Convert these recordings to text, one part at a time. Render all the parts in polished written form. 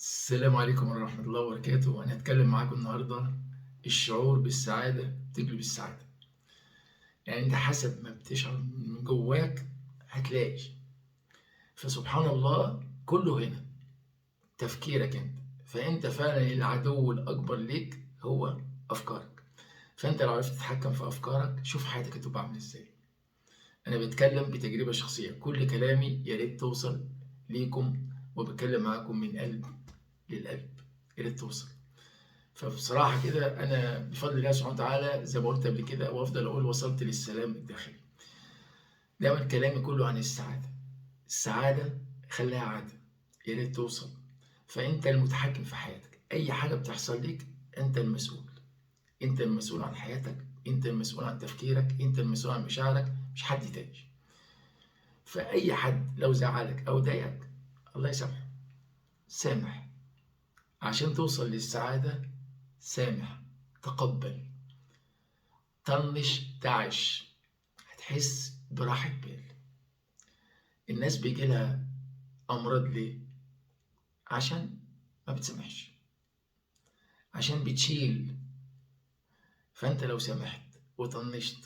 السلام عليكم ورحمة الله وبركاته، وأنا هاتكلم معاكم النهارده الشعور بالسعادة تجلب السعادة، يعني أنت حسب ما بتشعر من جواك هتلاقي، فسبحان الله كله هنا تفكيرك أنت، فأنت فعلًا العدو الأكبر ليك هو أفكارك، فأنت لو عرفت تتحكم في أفكارك شوف حياتك هتبقى عاملة إزاي. أنا باتكلم بتجربة شخصية، كل كلامي يا ريت توصل ليكم وباتكلم معاكم من قلب للقلب، يا ريت توصل. فبصراحة كده أنا بفضل الله سبحانه وتعالى زي ما قلت قبل كده وأفضل أقول وصلت للسلام الداخلي. دايما كلامي كله عن السعادة، السعادة خليها عادة، يا ريت توصل. فأنت المتحكم في حياتك، أي حاجة بتحصل ليك أنت المسؤول، أنت المسؤول عن حياتك، أنت المسؤول عن تفكيرك، أنت المسؤول عن مشاعرك، مش حد تاني. فأي حد لو زعلك أو ضايقك الله يسامحه، سامح عشان توصل للسعادة. سامح، تقبل، طنش، تعش، هتحس براحة بال. الناس بيجيلها أمراض ليه؟ عشان ما بتسامحش، عشان بتشيل. فأنت لو سامحت وطنشت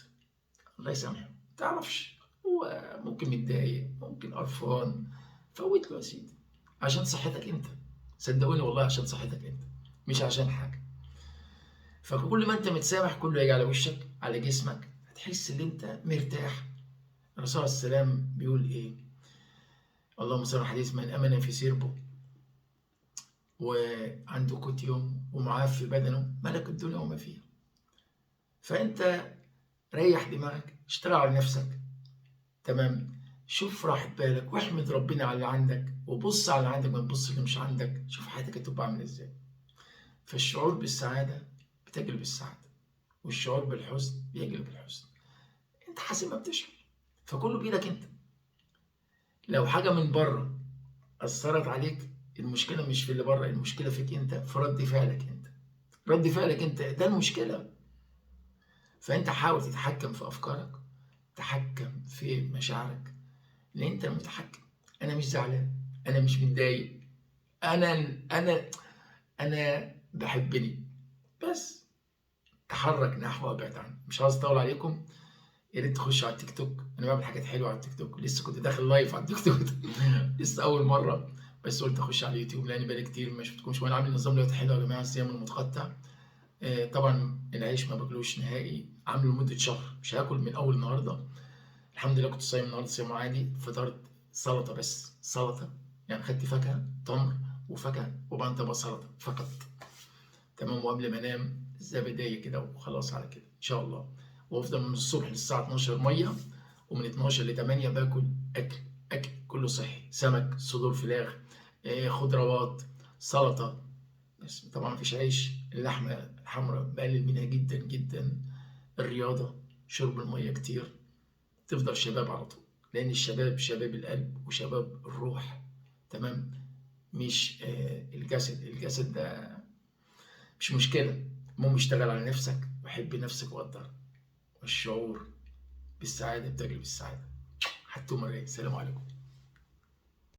الله يسامحه، متعرفش هو ممكن متضايق، ممكن قرفان، فوت له يا سيدي عشان صحتك أنت، صدقوني والله عشان صحتك أنت مش عشان حاجة. فكل ما أنت متسامح كله يجي على وشك على جسمك، هتحس إن أنت مرتاح. الرسول عليه السلام بيقول إيه؟ اللهم صل على حديث من أمن في سربه وعنده قوت يوم ومعاه في بدنه ملك الدنيا وما فيها. فأنت ريح دماغك، اشتغل على نفسك، تمام، شوف راحة بالك واحمد ربنا على اللي عندك وبص على اللي عندك ما تبص اللي مش عندك، شوف حياتك هتبقى عاملة ازاي. فالشعور بالسعادة بتجلب السعادة، والشعور بالحزن بيجلب الحزن، انت حسب ما بتشعر، فكله بإيدك انت. لو حاجة من بره أثرت عليك المشكلة مش في اللي بره، المشكلة فيك انت، في رد فعلك انت، رد فعلك انت ده المشكلة. فانت حاول تتحكم في افكارك، تحكم في مشاعرك، لان انت المتحكم. انا مش زعلان، انا مش متضايق، انا انا بحبني بس. تحرك نحو ابعد عنه. مش عاوز اطول عليكم، يا ريت تخشوا على التيك توك، انا بعمل حاجات حلوه على التيك توك، لسه كنت داخل لايف على التيك توك لسه اول مره، بس قلت اخش على اليوتيوب لان بقالي كتير ما شفتكمش، وانا عامل نظام دلوقتي حلو يا جماعه، الصيام المتقطع. طبعا العيش ما باكلوش نهائي، عامله لمده شهر، مش هاكل من اول النهارده. الحمد لله كنت صايم النهارده صيام عادي، فطرت سلطه بس، سلطه، يعني خدت فاكهه تمر وفاكهه وبعدين طبق سلطه فقط، تمام. وقبل ما انام زبدية كده وخلاص على كده ان شاء الله. وافضل من الصبح للساعه 12 ميه، ومن 12 ل 8 باكل اكل، اكل كله صحي، سمك، صدور فراخ، خضروات، سلطه، بس طبعا مفيش عيش. اللحمه الحمراء بقلل منها جدا جدا. الرياضه، شرب الميه كتير، تفضل شباب على طول، لان الشباب شباب القلب وشباب الروح، تمام، مش الجسد. الجسد ده مش مشكلة، المهم اشتغل على نفسك وحب نفسك وقدرها، والشعور بالسعادة بتجلب السعادة. حتى مرة، السلام عليكم.